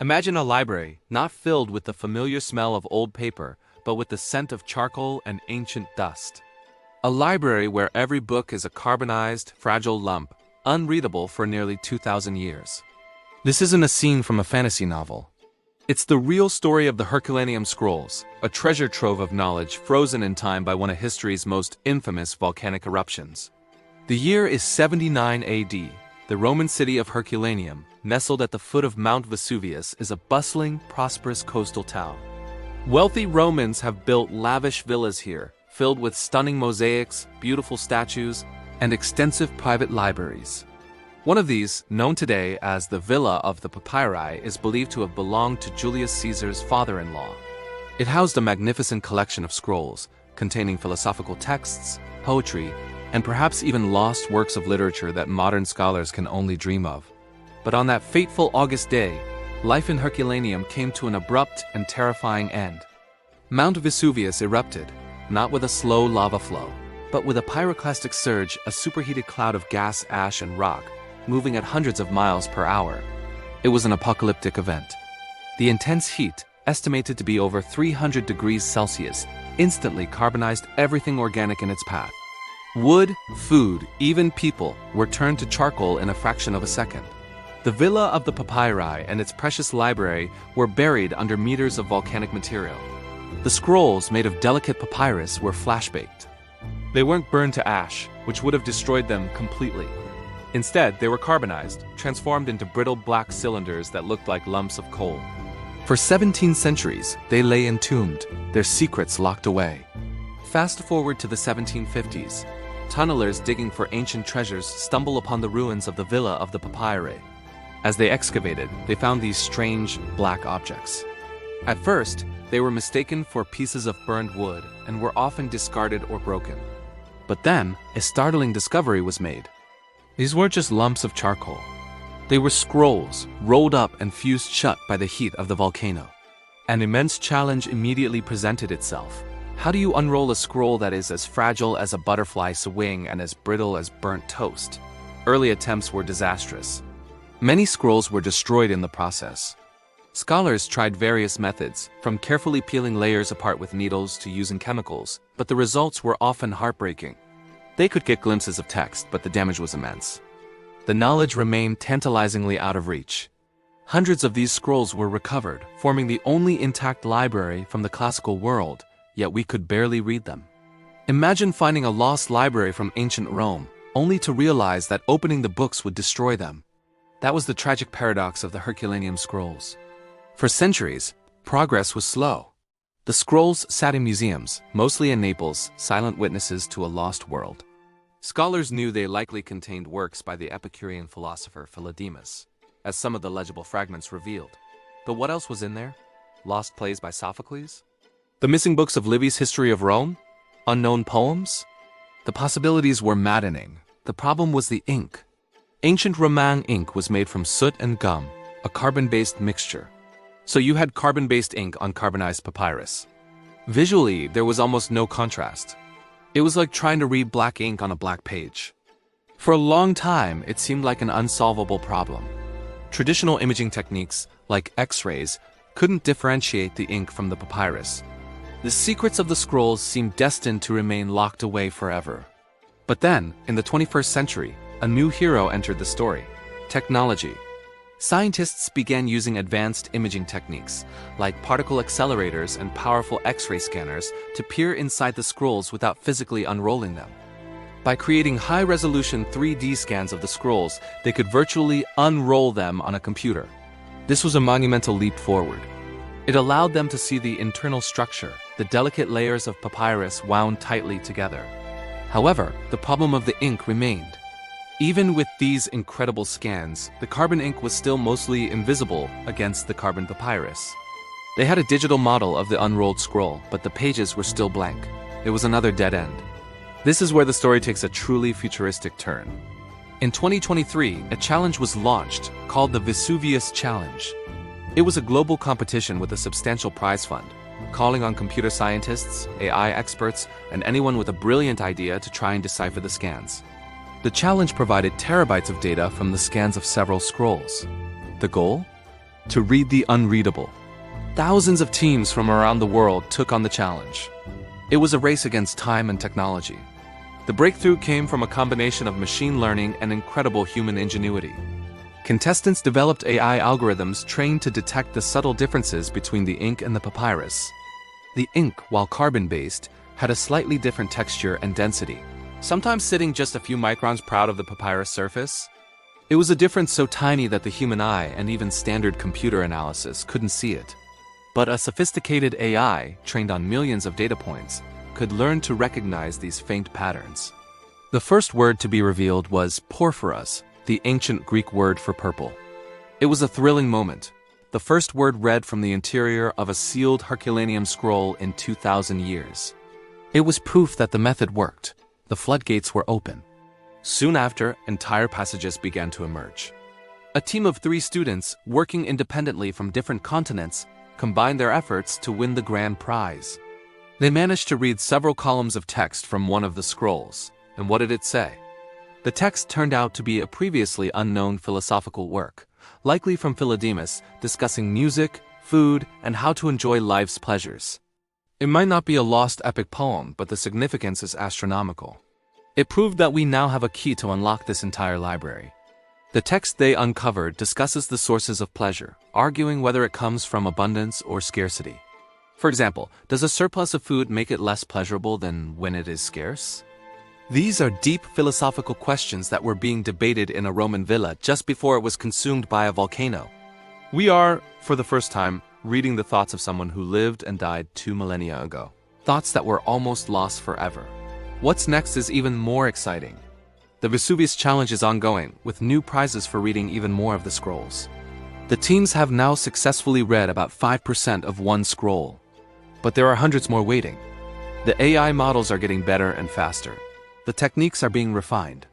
Imagine a library, not filled with the familiar smell of old paper, but with the scent of charcoal and ancient dust. A library where every book is a carbonized, fragile lump, unreadable for nearly 2,000 years. This isn't a scene from a fantasy novel. It's the real story of the Herculaneum Scrolls, a treasure trove of knowledge frozen in time by one of history's most infamous volcanic eruptions. The year is 79 AD. The Roman city of Herculaneum, nestled at the foot of Mount Vesuvius, is a bustling, prosperous coastal town. Wealthy Romans have built lavish villas here, filled with stunning mosaics, beautiful statues, and extensive private libraries. One of these, known today as the Villa of the Papyri, is believed to have belonged to Julius Caesar's father-in-law. It housed a magnificent collection of scrolls, containing philosophical texts, poetry, and perhaps even lost works of literature that modern scholars can only dream of. But on that fateful August day, life in Herculaneum came to an abrupt and terrifying end. Mount Vesuvius erupted, not with a slow lava flow, but with a pyroclastic surge, a superheated cloud of gas, ash, and rock, moving at hundreds of miles per hour. It was an apocalyptic event. The intense heat, estimated to be over 300 degrees Celsius, instantly carbonized everything organic in its path. Wood, food, even people were turned to charcoal in a fraction of a second. The Villa of the Papyri and its precious library were buried under meters of volcanic material. The scrolls made of delicate papyrus were flash-baked. They weren't burned to ash, which would have destroyed them completely. Instead, they were carbonized, transformed into brittle black cylinders that looked like lumps of coal. For 17 centuries, they lay entombed, their secrets locked away. Fast forward to the 1750s. Tunnelers digging for ancient treasures stumble upon the ruins of the Villa of the Papyri. As they excavated, they found these strange, black objects. At first, they were mistaken for pieces of burned wood and were often discarded or broken. But then, a startling discovery was made. These weren't just lumps of charcoal. They were scrolls, rolled up and fused shut by the heat of the volcano. An immense challenge immediately presented itself. How do you unroll a scroll that is as fragile as a butterfly's wing and as brittle as burnt toast? Early attempts were disastrous. Many scrolls were destroyed in the process. Scholars tried various methods, from carefully peeling layers apart with needles to using chemicals, but the results were often heartbreaking. They could get glimpses of text, but the damage was immense. The knowledge remained tantalizingly out of reach. Hundreds of these scrolls were recovered, forming the only intact library from the classical world, yet we could barely read them. Imagine finding a lost library from ancient Rome, only to realize that opening the books would destroy them. That was the tragic paradox of the Herculaneum Scrolls. For centuries, progress was slow. The scrolls sat in museums, mostly in Naples, silent witnesses to a lost world. Scholars knew they likely contained works by the Epicurean philosopher Philodemus, as some of the legible fragments revealed. But what else was in there? Lost plays by Sophocles? The missing books of Livy's History of Rome? Unknown poems? The possibilities were maddening. The problem was the ink. Ancient Roman ink was made from soot and gum, a carbon-based mixture. So you had carbon-based ink on carbonized papyrus. Visually, there was almost no contrast. It was like trying to read black ink on a black page. For a long time, it seemed like an unsolvable problem. Traditional imaging techniques, like X-rays, couldn't differentiate the ink from the papyrus. The secrets of the scrolls seemed destined to remain locked away forever. But then, in the 21st century, a new hero entered the story: technology. Scientists began using advanced imaging techniques, like particle accelerators and powerful X-ray scanners, to peer inside the scrolls without physically unrolling them. By creating high-resolution 3D scans of the scrolls, they could virtually unroll them on a computer. This was a monumental leap forward. It allowed them to see the internal structure, the delicate layers of papyrus wound tightly together. However, the problem of the ink remained. Even with these incredible scans, the carbon ink was still mostly invisible against the carbon papyrus. They had a digital model of the unrolled scroll, but the pages were still blank. It was another dead end. This is where the story takes a truly futuristic turn. In 2023, a challenge was launched called the Vesuvius Challenge. It was a global competition with a substantial prize fund, calling on computer scientists, AI experts, and anyone with a brilliant idea to try and decipher the scans. The challenge provided terabytes of data from the scans of several scrolls. The goal? to read the unreadable. Thousands of teams from around the world took on the challenge. It was a race against time and technology. The breakthrough came from a combination of machine learning and incredible human ingenuity. Contestants developed AI algorithms trained to detect the subtle differences between the ink and the papyrus. The ink, while carbon-based, had a slightly different texture and density, sometimes sitting just a few microns proud of the papyrus surface. It was a difference so tiny that the human eye and even standard computer analysis couldn't see it. But a sophisticated AI, trained on millions of data points, could learn to recognize these faint patterns. The first word to be revealed was porphyros, the ancient Greek word for purple. It was a thrilling moment, the first word read from the interior of a sealed Herculaneum scroll in 2,000 years. It was proof that the method worked. The floodgates were open. Soon after, entire passages began to emerge. A team of 3 students, working independently from different continents, combined their efforts to win the grand prize. They managed to read several columns of text from one of the scrolls. And what did it say? The text turned out to be a previously unknown philosophical work, likely from Philodemus, discussing music, food, and how to enjoy life's pleasures. It might not be a lost epic poem, but the significance is astronomical. It proved that we now have a key to unlock this entire library. The text they uncovered discusses the sources of pleasure, arguing whether it comes from abundance or scarcity. For example, does a surplus of food make it less pleasurable than when it is scarce? These are deep philosophical questions that were being debated in a Roman villa just before it was consumed by a volcano. We are, for the first time, reading the thoughts of someone who lived and died 2 millennia ago. Thoughts that were almost lost forever. What's next is even more exciting. The Vesuvius challenge is ongoing, with new prizes for reading even more of the scrolls. The teams have now successfully read about 5% of one scroll. But there are hundreds more waiting. The AI models are getting better and faster. The techniques are being refined.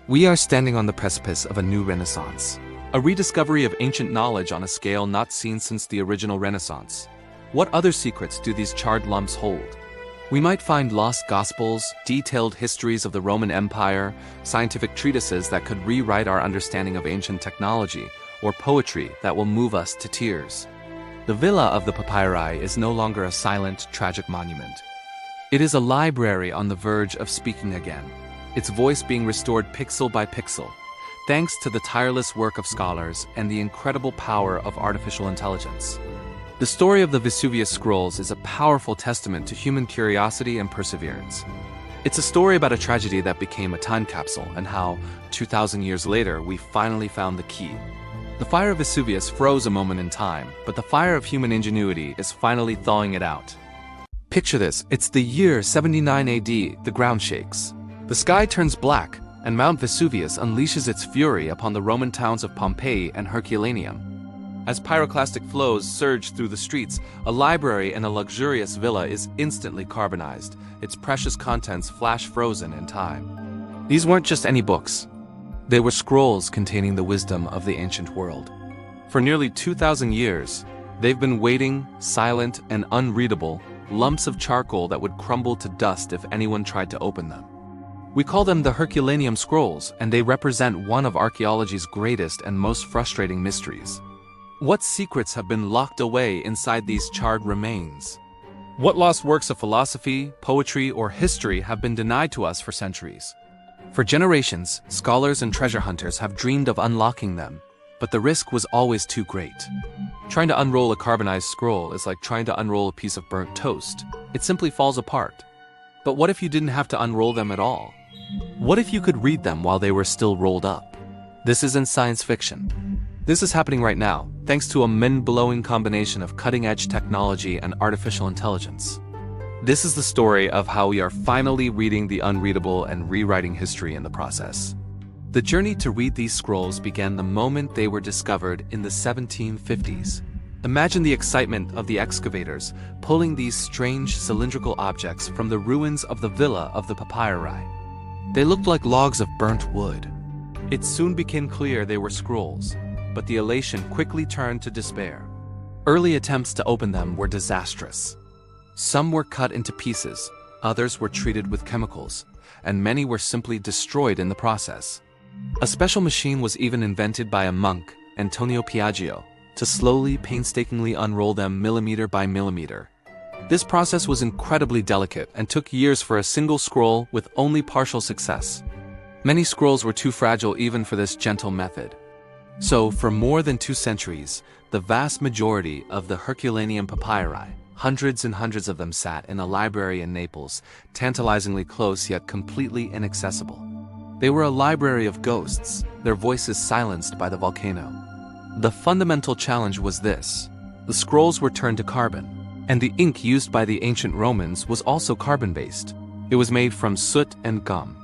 We are standing on the precipice of a new renaissance. A rediscovery of ancient knowledge on a scale not seen since the original Renaissance. What other secrets do these charred lumps hold? We might find lost gospels, detailed histories of the Roman Empire, scientific treatises that could rewrite our understanding of ancient technology, or poetry that will move us to tears. The Villa of the Papyri is no longer a silent, tragic monument. It is a library on the verge of speaking again, its voice being restored pixel by pixel, thanks to the tireless work of scholars and the incredible power of artificial intelligence. The story of the Vesuvius Scrolls is a powerful testament to human curiosity and perseverance. It's a story about a tragedy that became a time capsule and how, 2,000 years later, we finally found the key. The fire of Vesuvius froze a moment in time, but the fire of human ingenuity is finally thawing it out. Picture this, it's the year 79 AD, the ground shakes. The sky turns black, and Mount Vesuvius unleashes its fury upon the Roman towns of Pompeii and Herculaneum. As pyroclastic flows surge through the streets, a library in a luxurious villa is instantly carbonized, its precious contents flash frozen in time. These weren't just any books. They were scrolls containing the wisdom of the ancient world. For nearly 2,000 years, they've been waiting, silent and unreadable, lumps of charcoal that would crumble to dust if anyone tried to open them. We call them the Herculaneum Scrolls, and they represent one of archaeology's greatest and most frustrating mysteries. What secrets have been locked away inside these charred remains? What lost works of philosophy, poetry, or history have been denied to us for centuries? For generations, scholars and treasure hunters have dreamed of unlocking them, but the risk was always too great. Trying to unroll a carbonized scroll is like trying to unroll a piece of burnt toast. It simply falls apart. But what if you didn't have to unroll them at all? What if you could read them while they were still rolled up? This isn't science fiction. This is happening right now, thanks to a mind-blowing combination of cutting-edge technology and artificial intelligence. This is the story of how we are finally reading the unreadable and rewriting history in the process. The journey to read these scrolls began the moment they were discovered in the 1750s. Imagine the excitement of the excavators pulling these strange cylindrical objects from the ruins of the Villa of the Papyri. They looked like logs of burnt wood. It soon became clear they were scrolls, but the elation quickly turned to despair. Early attempts to open them were disastrous. Some were cut into pieces, others were treated with chemicals, and many were simply destroyed in the process. A special machine was even invented by a monk, Antonio Piaggio, to slowly, painstakingly unroll them millimeter by millimeter. This process was incredibly delicate and took years for a single scroll with only partial success. Many scrolls were too fragile even for this gentle method. So, for more than 2 centuries, the vast majority of the Herculaneum Papyri, hundreds and hundreds of them, sat in a library in Naples, tantalizingly close yet completely inaccessible. They were a library of ghosts, their voices silenced by the volcano. The fundamental challenge was this: the scrolls were turned to carbon, and the ink used by the ancient Romans was also carbon-based. It was made from soot and gum.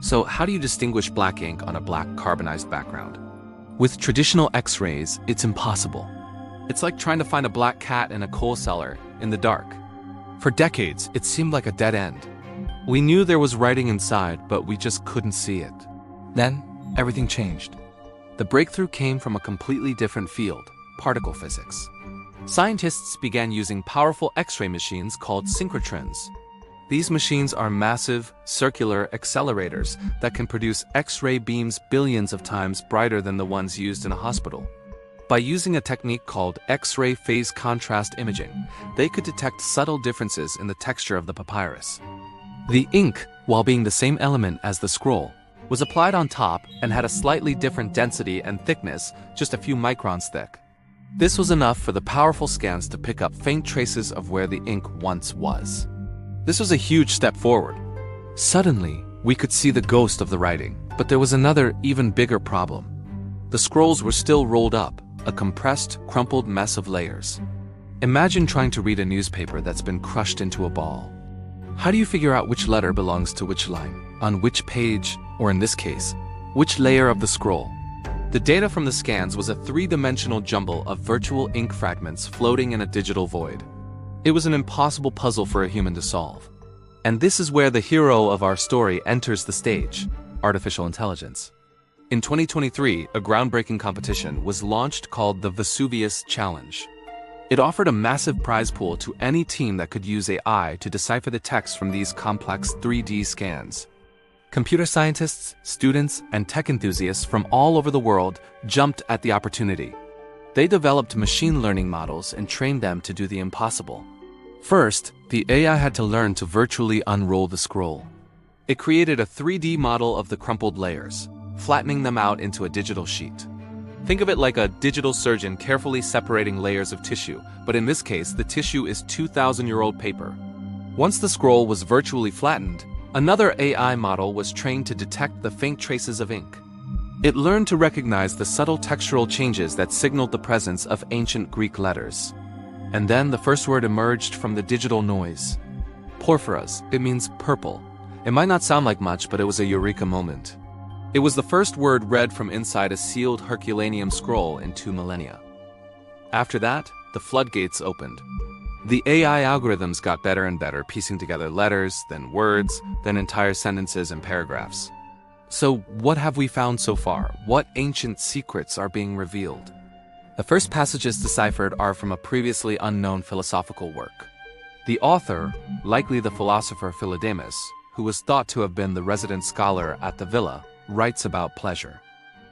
So how do you distinguish black ink on a black carbonized background? With traditional X-rays, it's impossible. It's like trying to find a black cat in a coal cellar in the dark. For decades, it seemed like a dead end. We knew there was writing inside, but we just couldn't see it. Then, everything changed. The breakthrough came from a completely different field: particle physics. Scientists began using powerful X-ray machines called synchrotrons. These machines are massive, circular accelerators that can produce X-ray beams billions of times brighter than the ones used in a hospital. By using a technique called X-ray phase contrast imaging, they could detect subtle differences in the texture of the papyrus. The ink, while being the same element as the scroll, was applied on top and had a slightly different density and thickness, just a few microns thick. This was enough for the powerful scans to pick up faint traces of where the ink once was. This was a huge step forward. Suddenly, we could see the ghost of the writing, but there was another, even bigger problem. The scrolls were still rolled up, a compressed, crumpled mess of layers. Imagine trying to read a newspaper that's been crushed into a ball. How do you figure out which letter belongs to which line, on which page, or in this case, which layer of the scroll? The data from the scans was a 3-dimensional jumble of virtual ink fragments floating in a digital void. It was an impossible puzzle for a human to solve. And this is where the hero of our story enters the stage: artificial intelligence. In 2023, a groundbreaking competition was launched called the Vesuvius Challenge. It offered a massive prize pool to any team that could use AI to decipher the text from these complex 3D scans. Computer scientists, students, and tech enthusiasts from all over the world jumped at the opportunity. They developed machine learning models and trained them to do the impossible. First, the AI had to learn to virtually unroll the scroll. It created a 3D model of the crumpled layers, flattening them out into a digital sheet. Think of it like a digital surgeon carefully separating layers of tissue, but in this case, the tissue is 2,000-year-old paper. Once the scroll was virtually flattened, another AI model was trained to detect the faint traces of ink. It learned to recognize the subtle textural changes that signaled the presence of ancient Greek letters. And then the first word emerged from the digital noise. Porphyros. It means purple. It might not sound like much, but it was a eureka moment. It was the first word read from inside a sealed Herculaneum scroll in 2 millennia. After that, the floodgates opened. The AI algorithms got better and better, piecing together letters, then words, then entire sentences and paragraphs. So, what have we found so far? What ancient secrets are being revealed? The first passages deciphered are from a previously unknown philosophical work. The author, likely the philosopher Philodemus, who was thought to have been the resident scholar at the villa, writes about pleasure.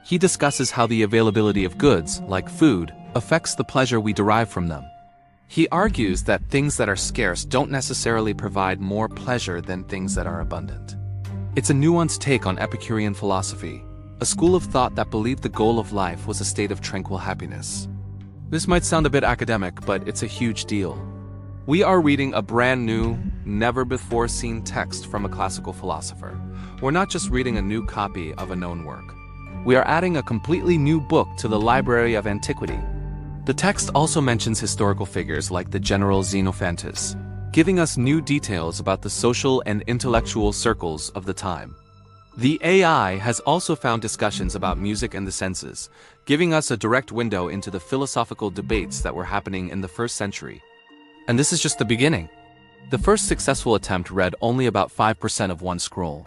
He discusses how the availability of goods, like food, affects the pleasure we derive from them. He argues that things that are scarce don't necessarily provide more pleasure than things that are abundant. It's a nuanced take on Epicurean philosophy, a school of thought that believed the goal of life was a state of tranquil happiness. This might sound a bit academic, but it's a huge deal. We are reading a brand new, never-before-seen text from a classical philosopher. We're not just reading a new copy of a known work. We are adding a completely new book to the library of antiquity. The text also mentions historical figures like the general Xenophantus, giving us new details about the social and intellectual circles of the time. The AI has also found discussions about music and the senses, giving us a direct window into the philosophical debates that were happening in the 1st century. And this is just the beginning. The first successful attempt read only about 5% of one scroll.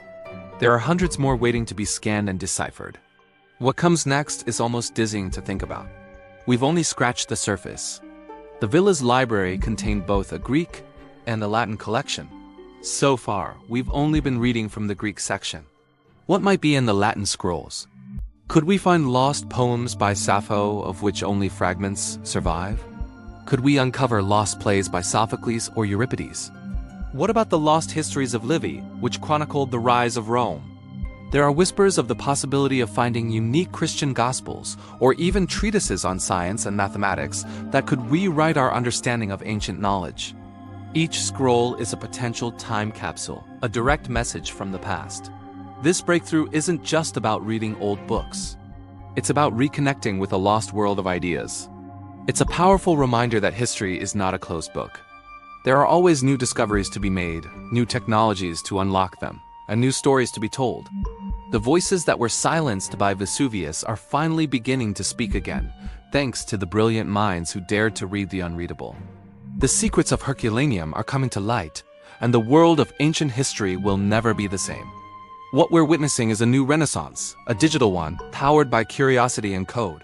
There are hundreds more waiting to be scanned and deciphered. What comes next is almost dizzying to think about. We've only scratched the surface. The villa's library contained both a Greek and a Latin collection. So far, we've only been reading from the Greek section. What might be in the Latin scrolls? Could we find lost poems by Sappho of which only fragments survive? Could we uncover lost plays by Sophocles or Euripides? What about the lost histories of Livy, which chronicled the rise of Rome? There are whispers of the possibility of finding unique Christian gospels or even treatises on science and mathematics that could rewrite our understanding of ancient knowledge. Each scroll is a potential time capsule, a direct message from the past. This breakthrough isn't just about reading old books. It's about reconnecting with a lost world of ideas. It's a powerful reminder that history is not a closed book. There are always new discoveries to be made, new technologies to unlock them, and new stories to be told. The voices that were silenced by Vesuvius are finally beginning to speak again, thanks to the brilliant minds who dared to read the unreadable. The secrets of Herculaneum are coming to light, and the world of ancient history will never be the same. What we're witnessing is a new renaissance, a digital one, powered by curiosity and code.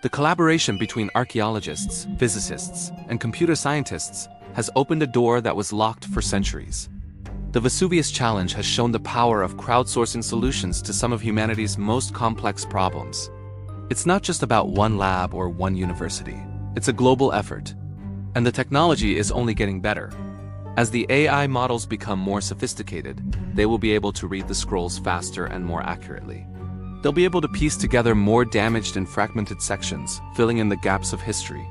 The collaboration between archaeologists, physicists, and computer scientists has opened a door that was locked for centuries. The Vesuvius Challenge has shown the power of crowdsourcing solutions to some of humanity's most complex problems. It's not just about one lab or one university. It's a global effort. And the technology is only getting better. As the AI models become more sophisticated, they will be able to read the scrolls faster and more accurately. They'll be able to piece together more damaged and fragmented sections, filling in the gaps of history.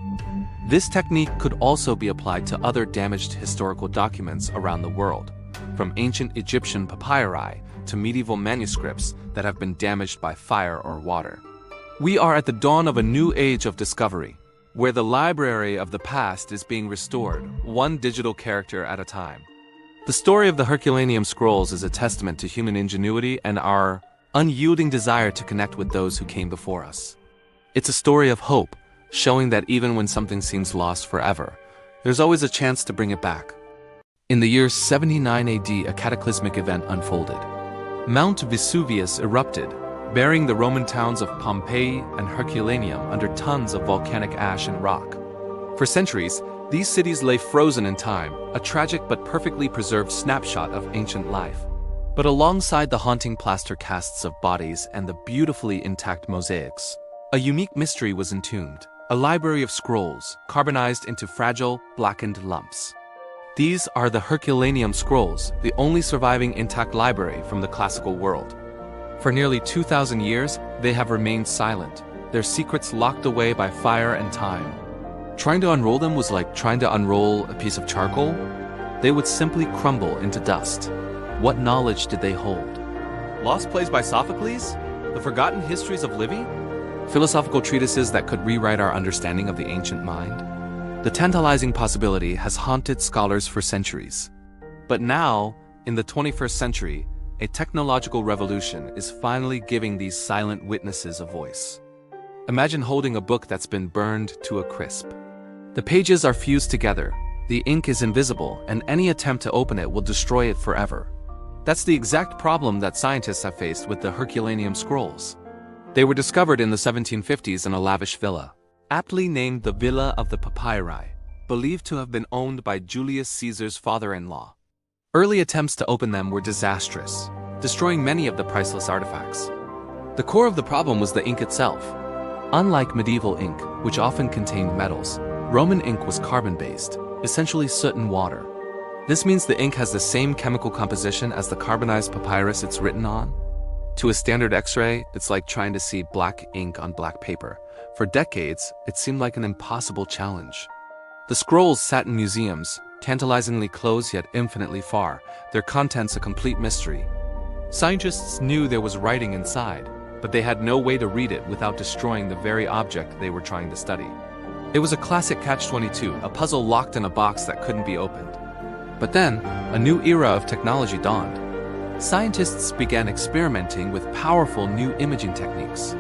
This technique could also be applied to other damaged historical documents around the world, from ancient Egyptian papyri to medieval manuscripts that have been damaged by fire or water. We are at the dawn of a new age of discovery, where the library of the past is being restored, one digital character at a time. The story of the Herculaneum Scrolls is a testament to human ingenuity and our unyielding desire to connect with those who came before us. It's a story of hope, showing that even when something seems lost forever, there's always a chance to bring it back. In the year 79 AD, a cataclysmic event unfolded. Mount Vesuvius erupted, burying the Roman towns of Pompeii and Herculaneum under tons of volcanic ash and rock. For centuries, these cities lay frozen in time, a tragic but perfectly preserved snapshot of ancient life. But alongside the haunting plaster casts of bodies and the beautifully intact mosaics, a unique mystery was entombed, a library of scrolls, carbonized into fragile, blackened lumps. These are the Herculaneum Scrolls, the only surviving intact library from the classical world. For nearly 2,000 years, they have remained silent, their secrets locked away by fire and time. Trying to unroll them was like trying to unroll a piece of charcoal. They would simply crumble into dust. What knowledge did they hold? Lost plays by Sophocles? The forgotten histories of Livy? Philosophical treatises that could rewrite our understanding of the ancient mind? The tantalizing possibility has haunted scholars for centuries. But now, in the 21st century, a technological revolution is finally giving these silent witnesses a voice. Imagine holding a book that's been burned to a crisp. The pages are fused together, the ink is invisible, and any attempt to open it will destroy it forever. That's the exact problem that scientists have faced with the Herculaneum Scrolls. They were discovered in the 1750s in a lavish villa, aptly named the Villa of the Papyri, believed to have been owned by Julius Caesar's father-in-law. Early attempts to open them were disastrous, destroying many of the priceless artifacts. The core of the problem was the ink itself. Unlike medieval ink, which often contained metals, Roman ink was carbon-based, essentially soot and water. This means the ink has the same chemical composition as the carbonized papyrus it's written on. To a standard X-ray, it's like trying to see black ink on black paper. For decades, it seemed like an impossible challenge. The scrolls sat in museums, tantalizingly close yet infinitely far, their contents a complete mystery. Scientists knew there was writing inside, but they had no way to read it without destroying the very object they were trying to study. It was a classic catch-22, a puzzle locked in a box that couldn't be opened. But then, a new era of technology dawned. Scientists began experimenting with powerful new imaging techniques.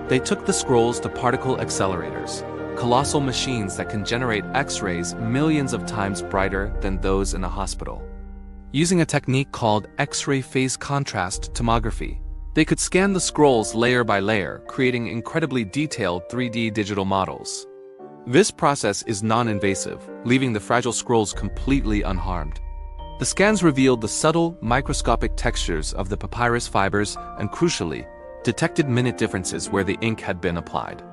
They took the scrolls to particle accelerators, colossal machines that can generate X-rays millions of times brighter than those in a hospital. Using a technique called X-ray phase contrast tomography, they could scan the scrolls layer by layer, creating incredibly detailed 3D digital models. This process is non-invasive, leaving the fragile scrolls completely unharmed. The scans revealed the subtle, microscopic textures of the papyrus fibers and, crucially, detected minute differences where the ink had been applied.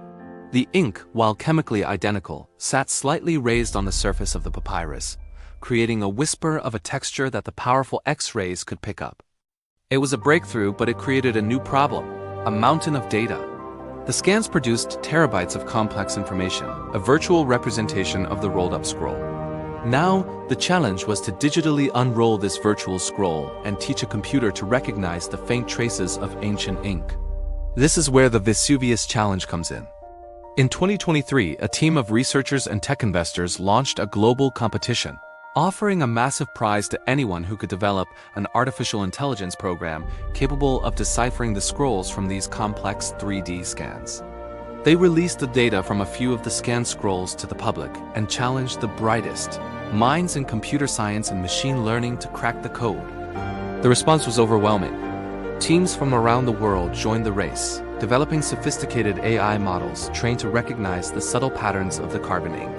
The ink, while chemically identical, sat slightly raised on the surface of the papyrus, creating a whisper of a texture that the powerful X-rays could pick up. It was a breakthrough, but it created a new problem, a mountain of data. The scans produced terabytes of complex information, a virtual representation of the rolled-up scroll. Now, the challenge was to digitally unroll this virtual scroll and teach a computer to recognize the faint traces of ancient ink. This is where the Vesuvius challenge comes in. In 2023, a team of researchers and tech investors launched a global competition, offering a massive prize to anyone who could develop an artificial intelligence program capable of deciphering the scrolls from these complex 3D scans. They released the data from a few of the scanned scrolls to the public and challenged the brightest minds in computer science and machine learning to crack the code. The response was overwhelming. Teams from around the world joined the race, developing sophisticated AI models trained to recognize the subtle patterns of the carbon ink.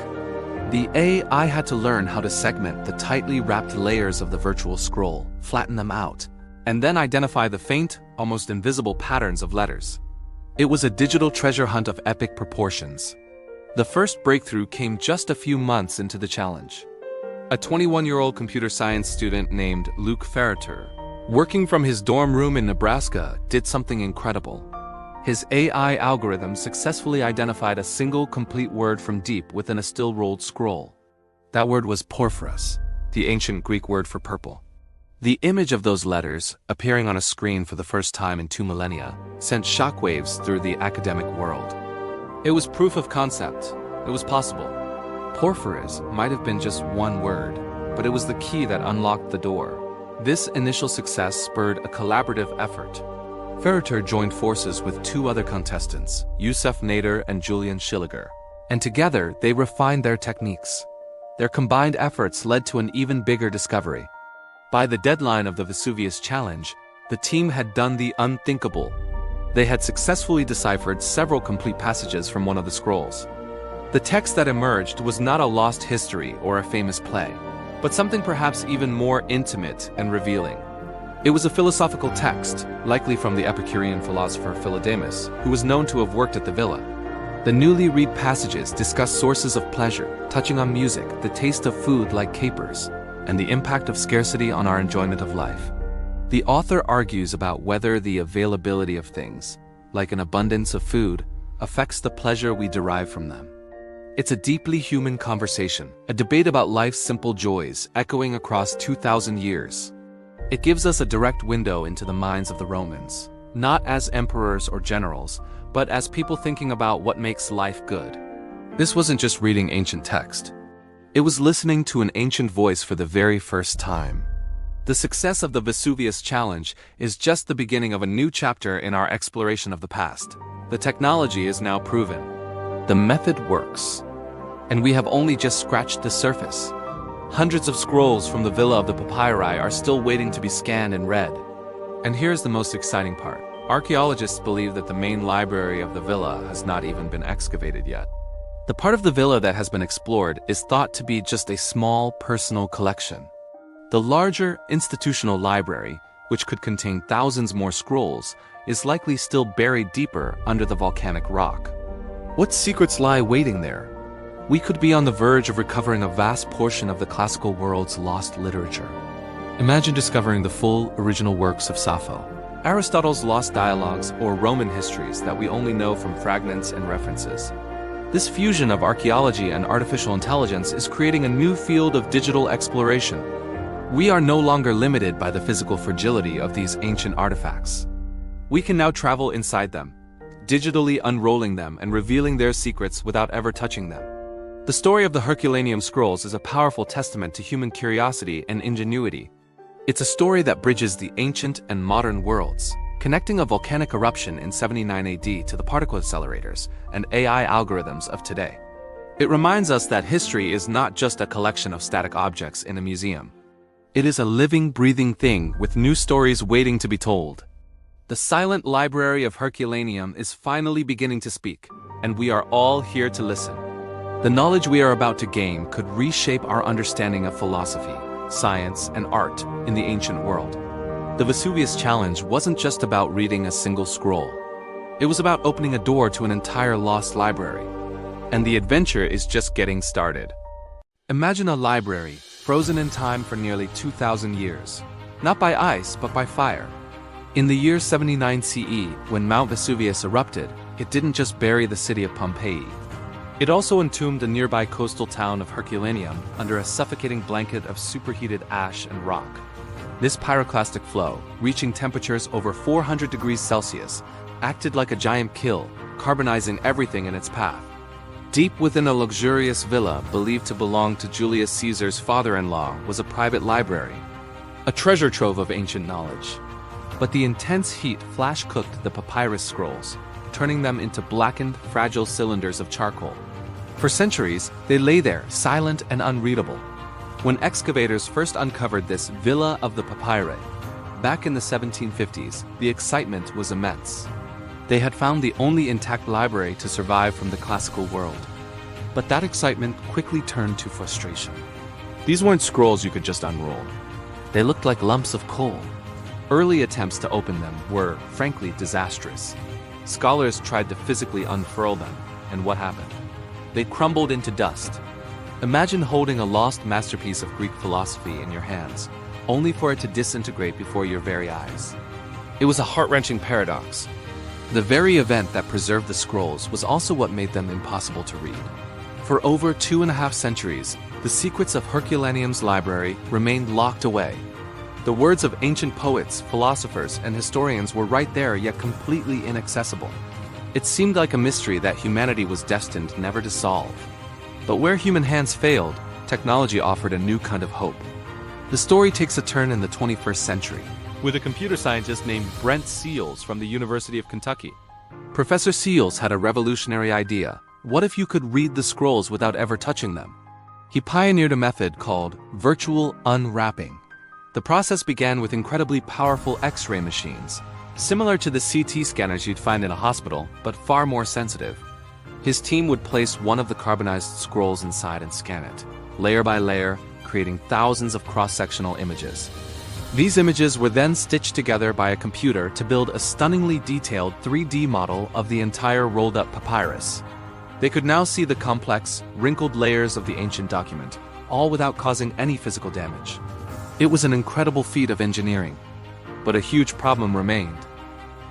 The AI had to learn how to segment the tightly wrapped layers of the virtual scroll, flatten them out, and then identify the faint, almost invisible patterns of letters. It was a digital treasure hunt of epic proportions. The first breakthrough came just a few months into the challenge. A 21-year-old computer science student named Luke Ferreter, working from his dorm room in Nebraska, did something incredible. His AI algorithm successfully identified a single complete word from deep within a still-rolled scroll. That word was porphyros, the ancient Greek word for purple. The image of those letters, appearing on a screen for the first time in 2 millennia, sent shockwaves through the academic world. It was proof of concept. It was possible. Porphyros might have been just one word, but it was the key that unlocked the door. This initial success spurred a collaborative effort. Ferreter joined forces with 2 other contestants, Yusuf Nader and Julian Schilliger, and together they refined their techniques. Their combined efforts led to an even bigger discovery. By the deadline of the Vesuvius challenge, the team had done the unthinkable. They had successfully deciphered several complete passages from one of the scrolls. The text that emerged was not a lost history or a famous play, but something perhaps even more intimate and revealing. It was a philosophical text, likely from the Epicurean philosopher Philodemus, who was known to have worked at the villa. The newly read passages discuss sources of pleasure, touching on music, the taste of food like capers, and the impact of scarcity on our enjoyment of life. The author argues about whether the availability of things, like an abundance of food, affects the pleasure we derive from them. It's a deeply human conversation, a debate about life's simple joys, echoing across 2,000 years. It gives us a direct window into the minds of the Romans, not as emperors or generals, but as people thinking about what makes life good. This wasn't just reading ancient text. It was listening to an ancient voice for the very first time. The success of the Vesuvius challenge is just the beginning of a new chapter in our exploration of the past. The technology is now proven. The method works. And we have only just scratched the surface. Hundreds of scrolls from the Villa of the Papyri are still waiting to be scanned and read. And here's the most exciting part. Archaeologists believe that the main library of the villa has not even been excavated yet. The part of the villa that has been explored is thought to be just a small personal collection. The larger institutional library, which could contain thousands more scrolls, is likely still buried deeper under the volcanic rock. What secrets lie waiting there? We could be on the verge of recovering a vast portion of the classical world's lost literature. Imagine discovering the full original works of Sappho, Aristotle's lost dialogues, or Roman histories that we only know from fragments and references. This fusion of archaeology and artificial intelligence is creating a new field of digital exploration. We are no longer limited by the physical fragility of these ancient artifacts. We can now travel inside them, digitally unrolling them and revealing their secrets without ever touching them. The story of the Herculaneum Scrolls is a powerful testament to human curiosity and ingenuity. It's a story that bridges the ancient and modern worlds, connecting a volcanic eruption in 79 AD to the particle accelerators and AI algorithms of today. It reminds us that history is not just a collection of static objects in a museum. It is a living, breathing thing with new stories waiting to be told. The silent library of Herculaneum is finally beginning to speak, and we are all here to listen. The knowledge we are about to gain could reshape our understanding of philosophy, science, and art in the ancient world. The Vesuvius Challenge wasn't just about reading a single scroll. It was about opening a door to an entire lost library. And the adventure is just getting started. Imagine a library, frozen in time for nearly 2,000 years. Not by ice, but by fire. In the year 79 CE, when Mount Vesuvius erupted, it didn't just bury the city of Pompeii. It also entombed the nearby coastal town of Herculaneum under a suffocating blanket of superheated ash and rock. This pyroclastic flow, reaching temperatures over 400 degrees Celsius, acted like a giant kill, carbonizing everything in its path. Deep within a luxurious villa believed to belong to Julius Caesar's father-in-law was a private library, a treasure trove of ancient knowledge. But the intense heat flash-cooked the papyrus scrolls, turning them into blackened, fragile cylinders of charcoal. For centuries, they lay there, silent and unreadable. When excavators first uncovered this Villa of the Papyri, back in the 1750s, the excitement was immense. They had found the only intact library to survive from the classical world. But that excitement quickly turned to frustration. These weren't scrolls you could just unroll. They looked like lumps of coal. Early attempts to open them were, frankly, disastrous. Scholars tried to physically unfurl them, and what happened? They crumbled into dust. Imagine holding a lost masterpiece of Greek philosophy in your hands, only for it to disintegrate before your very eyes. It was a heart-wrenching paradox. The very event that preserved the scrolls was also what made them impossible to read. For over 2.5 centuries, the secrets of Herculaneum's library remained locked away. The words of ancient poets, philosophers, and historians were right there, yet completely inaccessible. It seemed like a mystery that humanity was destined never to solve. But where human hands failed, technology offered a new kind of hope. The story takes a turn in the 21st century, with a computer scientist named Brent Seales from the University of Kentucky. Professor Seales had a revolutionary idea. What if you could read the scrolls without ever touching them? He pioneered a method called virtual unwrapping. The process began with incredibly powerful X-ray machines, similar to the CT scanners you'd find in a hospital, but far more sensitive. His team would place one of the carbonized scrolls inside and scan it, layer by layer, creating thousands of cross-sectional images. These images were then stitched together by a computer to build a stunningly detailed 3D model of the entire rolled-up papyrus. They could now see the complex, wrinkled layers of the ancient document, all without causing any physical damage. It was an incredible feat of engineering, but a huge problem remained.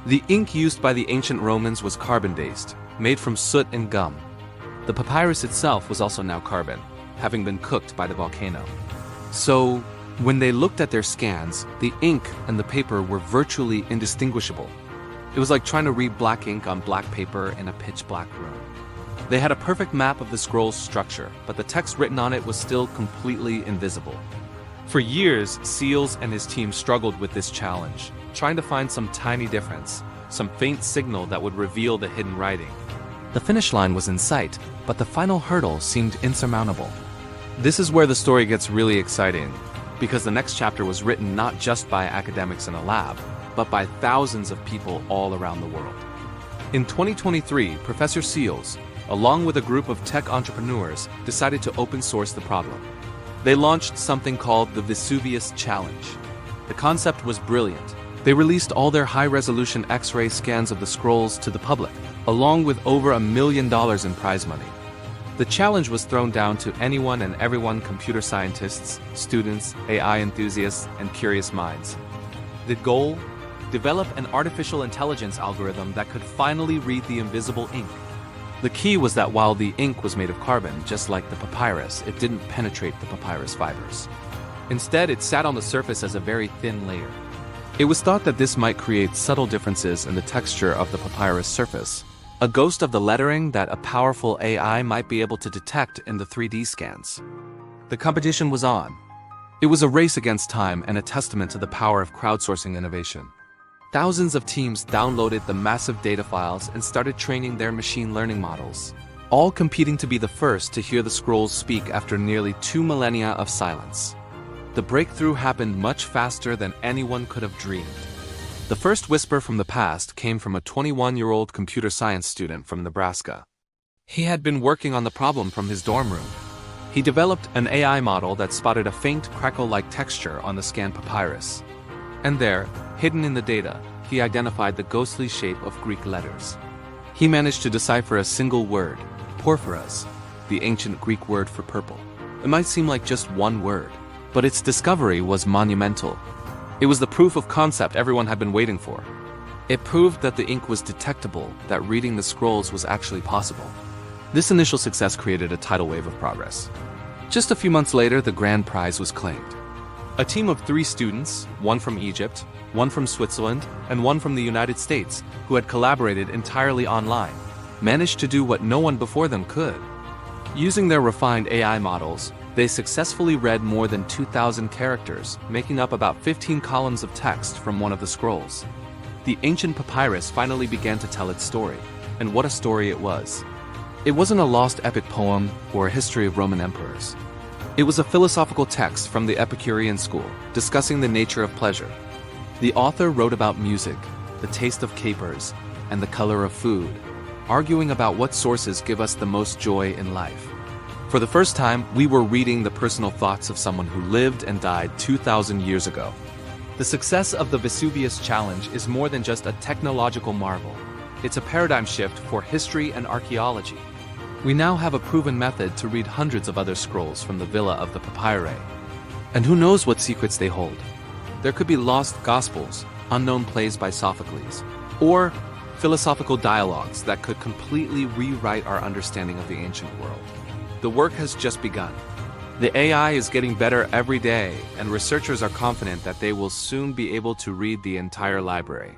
The ink used by the ancient Romans was carbon-based, made from soot and gum. The papyrus itself was also now carbon, having been cooked by the volcano. So, when they looked at their scans, the ink and the paper were virtually indistinguishable. It was like trying to read black ink on black paper in a pitch-black room. They had a perfect map of the scroll's structure, but the text written on it was still completely invisible. For years, Seales and his team struggled with this challenge, trying to find some tiny difference, some faint signal that would reveal the hidden writing. The finish line was in sight, but the final hurdle seemed insurmountable. This is where the story gets really exciting, because the next chapter was written not just by academics in a lab, but by thousands of people all around the world. In 2023, Professor Seales, along with a group of tech entrepreneurs, decided to open source the problem. They launched something called the Vesuvius Challenge. The concept was brilliant. They released all their high-resolution X-ray scans of the scrolls to the public, along with over $1 million in prize money. The challenge was thrown down to anyone and everyone: computer scientists, students, AI enthusiasts, and curious minds. The goal? Develop an artificial intelligence algorithm that could finally read the invisible ink. The key was that while the ink was made of carbon, just like the papyrus, it didn't penetrate the papyrus fibers. Instead, it sat on the surface as a very thin layer. It was thought that this might create subtle differences in the texture of the papyrus surface, a ghost of the lettering that a powerful AI might be able to detect in the 3D scans. The competition was on. It was a race against time and a testament to the power of crowdsourcing innovation. Thousands of teams downloaded the massive data files and started training their machine learning models, all competing to be the first to hear the scrolls speak after nearly 2 millennia of silence. The breakthrough happened much faster than anyone could have dreamed. The first whisper from the past came from a 21-year-old computer science student from Nebraska. He had been working on the problem from his dorm room. He developed an AI model that spotted a faint crackle-like texture on the scanned papyrus. And there, hidden in the data, he identified the ghostly shape of Greek letters. He managed to decipher a single word, porphyros, the ancient Greek word for purple. It might seem like just one word, but its discovery was monumental. It was the proof of concept everyone had been waiting for. It proved that the ink was detectable, that reading the scrolls was actually possible. This initial success created a tidal wave of progress. Just a few months later, the grand prize was claimed. A team of 3 students, one from Egypt, one from Switzerland, and one from the United States, who had collaborated entirely online, managed to do what no one before them could. Using their refined AI models, they successfully read more than 2,000 characters, making up about 15 columns of text from one of the scrolls. The ancient papyrus finally began to tell its story, and what a story it was. It wasn't a lost epic poem or a history of Roman emperors. It was a philosophical text from the Epicurean school, discussing the nature of pleasure. The author wrote about music, the taste of capers, and the color of food, arguing about what sources give us the most joy in life. For the first time, we were reading the personal thoughts of someone who lived and died 2,000 years ago. The success of the Vesuvius Challenge is more than just a technological marvel. It's a paradigm shift for history and archaeology. We now have a proven method to read hundreds of other scrolls from the Villa of the Papyri. And who knows what secrets they hold? There could be lost gospels, unknown plays by Sophocles, or philosophical dialogues that could completely rewrite our understanding of the ancient world. The work has just begun. The AI is getting better every day, and researchers are confident that they will soon be able to read the entire library.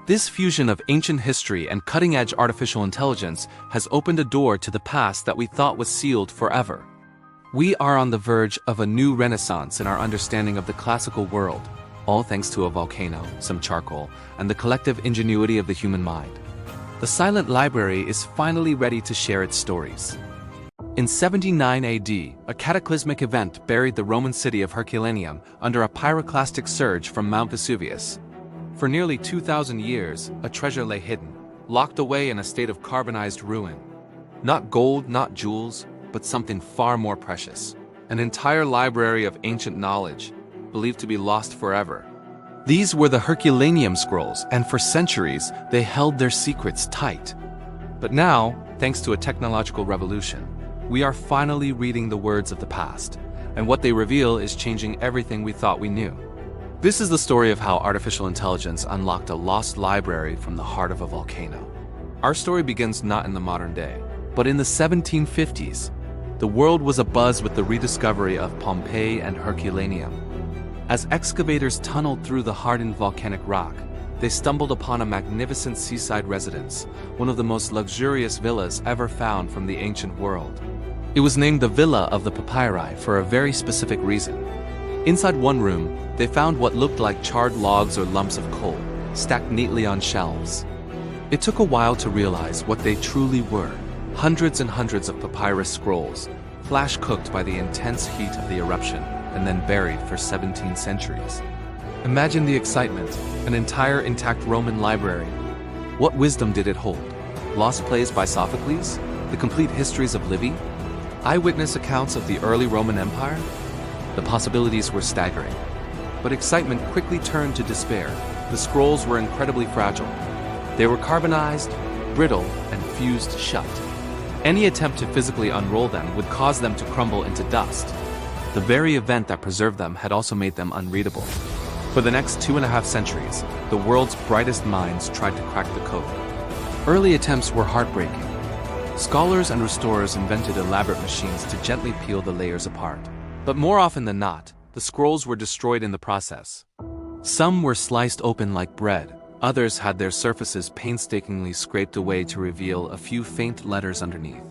This fusion of ancient history and cutting-edge artificial intelligence has opened a door to the past that we thought was sealed forever. We are on the verge of a new renaissance in our understanding of the classical world, all thanks to a volcano, some charcoal, and the collective ingenuity of the human mind. The silent library is finally ready to share its stories. In 79 AD, a cataclysmic event buried the Roman city of Herculaneum under a pyroclastic surge from Mount Vesuvius. For nearly 2,000 years, a treasure lay hidden, locked away in a state of carbonized ruin. Not gold, not jewels, but something far more precious. An entire library of ancient knowledge, believed to be lost forever. These were the Herculaneum Scrolls, and for centuries, they held their secrets tight. But now, thanks to a technological revolution, we are finally reading the words of the past, and what they reveal is changing everything we thought we knew. This is the story of how artificial intelligence unlocked a lost library from the heart of a volcano. Our story begins not in the modern day, but in the 1750s. The world was abuzz with the rediscovery of Pompeii and Herculaneum. As excavators tunneled through the hardened volcanic rock, they stumbled upon a magnificent seaside residence, one of the most luxurious villas ever found from the ancient world. It was named the Villa of the Papyri for a very specific reason. Inside one room, they found what looked like charred logs or lumps of coal, stacked neatly on shelves. It took a while to realize what they truly were: hundreds and hundreds of papyrus scrolls, flash-cooked by the intense heat of the eruption, and then buried for 17 centuries. Imagine the excitement, an entire intact Roman library. What wisdom did it hold? Lost plays by Sophocles? The complete histories of Livy? Eyewitness accounts of the early Roman Empire? The possibilities were staggering. But excitement quickly turned to despair. The scrolls were incredibly fragile. They were carbonized, brittle, and fused shut. Any attempt to physically unroll them would cause them to crumble into dust. The very event that preserved them had also made them unreadable. For the next 2.5 centuries, the world's brightest minds tried to crack the code. Early attempts were heartbreaking. Scholars and restorers invented elaborate machines to gently peel the layers apart. But more often than not, the scrolls were destroyed in the process. Some were sliced open like bread. Others had their surfaces painstakingly scraped away to reveal a few faint letters underneath.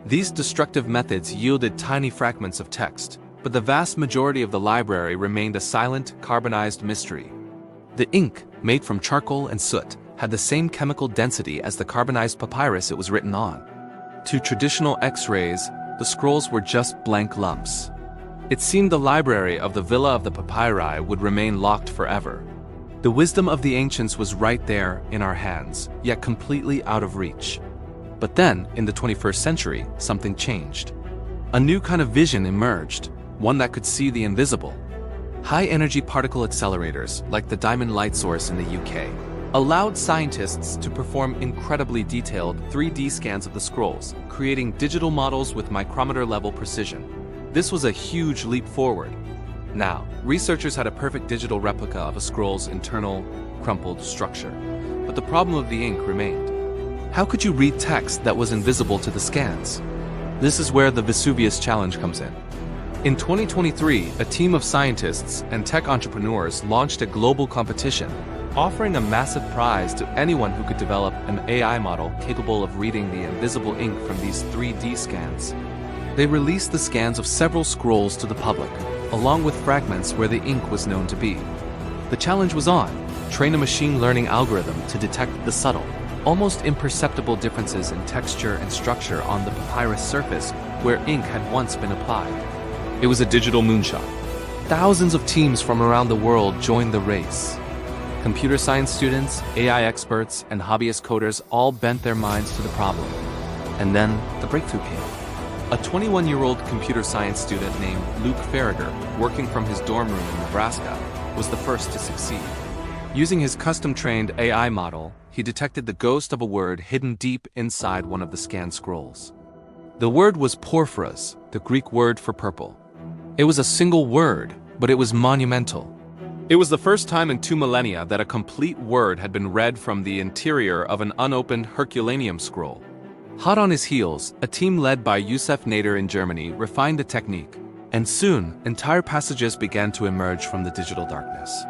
These destructive methods yielded tiny fragments of text, but the vast majority of the library remained a silent, carbonized mystery. The ink, made from charcoal and soot, had the same chemical density as the carbonized papyrus it was written on. To traditional X-rays, the scrolls were just blank lumps. It seemed the library of the Villa of the Papyri would remain locked forever. The wisdom of the ancients was right there in our hands, yet completely out of reach. But then, in the 21st century, something changed. A new kind of vision emerged, one that could see the invisible. High-energy particle accelerators, like the Diamond Light Source in the UK, allowed scientists to perform incredibly detailed 3D scans of the scrolls, creating digital models with micrometer-level precision. This was a huge leap forward. Now, researchers had a perfect digital replica of a scroll's internal, crumpled structure. But the problem of the ink remained. How could you read text that was invisible to the scans? This is where the Vesuvius challenge comes in. In 2023, a team of scientists and tech entrepreneurs launched a global competition, offering a massive prize to anyone who could develop an AI model capable of reading the invisible ink from these 3D scans. They released the scans of several scrolls to the public, along with fragments where the ink was known to be. The challenge was on: train a machine learning algorithm to detect the subtle, almost imperceptible differences in texture and structure on the papyrus surface where ink had once been applied. It was a digital moonshot. Thousands of teams from around the world joined the race. Computer science students, AI experts, and hobbyist coders all bent their minds to the problem. And then the breakthrough came. A 21-year-old computer science student named Luke Farragher, working from his dorm room in Nebraska, was the first to succeed. Using his custom-trained AI model, he detected the ghost of a word hidden deep inside one of the scanned scrolls. The word was porphyros, the Greek word for purple. It was a single word, but it was monumental. It was the first time in 2 millennia that a complete word had been read from the interior of an unopened Herculaneum scroll. Hot on his heels, a team led by Yusuf Nader in Germany refined the technique, and soon, entire passages began to emerge from the digital darkness.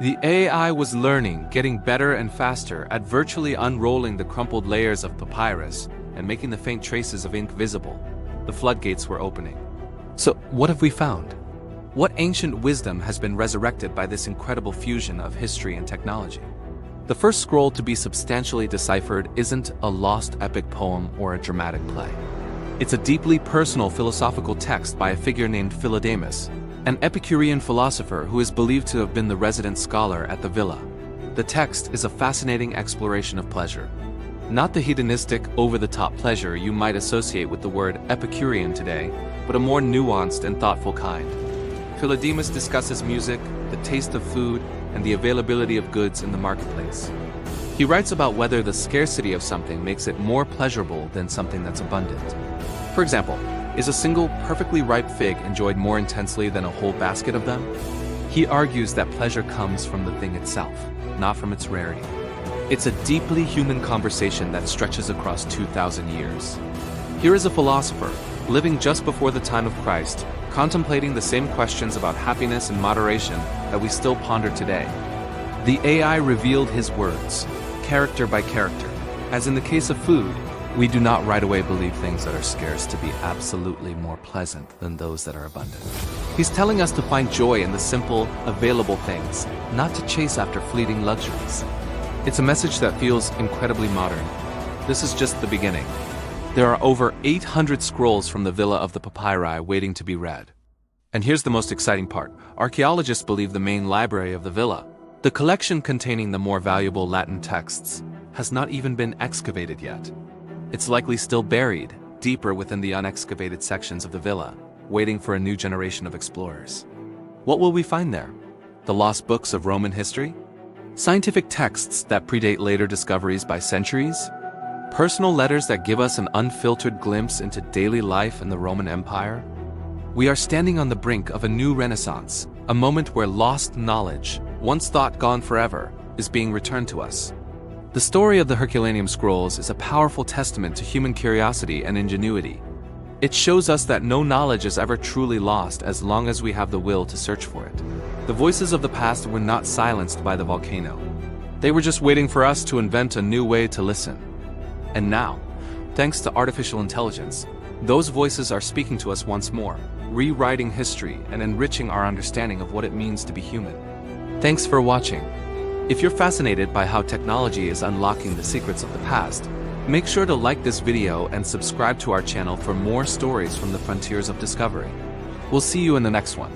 The AI was learning, getting better and faster at virtually unrolling the crumpled layers of papyrus and making the faint traces of ink visible. The floodgates were opening. So, what have we found? What ancient wisdom has been resurrected by this incredible fusion of history and technology? The first scroll to be substantially deciphered isn't a lost epic poem or a dramatic play. It's a deeply personal philosophical text by a figure named Philodemus, an Epicurean philosopher who is believed to have been the resident scholar at the villa. The text is a fascinating exploration of pleasure. Not the hedonistic, over-the-top pleasure you might associate with the word Epicurean today, but a more nuanced and thoughtful kind. Philodemus discusses music, the taste of food, and the availability of goods in the marketplace. He writes about whether the scarcity of something makes it more pleasurable than something that's abundant. For example, is a single perfectly ripe fig enjoyed more intensely than a whole basket of them? He argues that pleasure comes from the thing itself, not from its rarity. It's a deeply human conversation that stretches across 2,000 years. Here is a philosopher, living just before the time of Christ, contemplating the same questions about happiness and moderation that we still ponder today. The AI revealed his words, character by character. As in the case of food, we do not right away believe things that are scarce to be absolutely more pleasant than those that are abundant. He's telling us to find joy in the simple, available things, not to chase after fleeting luxuries. It's a message that feels incredibly modern. This is just the beginning. There are over 800 scrolls from the Villa of the Papyri waiting to be read. And here's the most exciting part. Archaeologists believe the main library of the villa, the collection containing the more valuable Latin texts, has not even been excavated yet. It's likely still buried, deeper within the unexcavated sections of the villa, waiting for a new generation of explorers. What will we find there? The lost books of Roman history? Scientific texts that predate later discoveries by centuries? Personal letters that give us an unfiltered glimpse into daily life in the Roman Empire? We are standing on the brink of a new renaissance, a moment where lost knowledge, once thought gone forever, is being returned to us. The story of the Herculaneum Scrolls is a powerful testament to human curiosity and ingenuity. It shows us that no knowledge is ever truly lost as long as we have the will to search for it. The voices of the past were not silenced by the volcano. They were just waiting for us to invent a new way to listen. And now, thanks to artificial intelligence, those voices are speaking to us once more, rewriting history and enriching our understanding of what it means to be human. Thanks for watching. If you're fascinated by how technology is unlocking the secrets of the past, make sure to like this video and subscribe to our channel for more stories from the frontiers of discovery. We'll see you in the next one.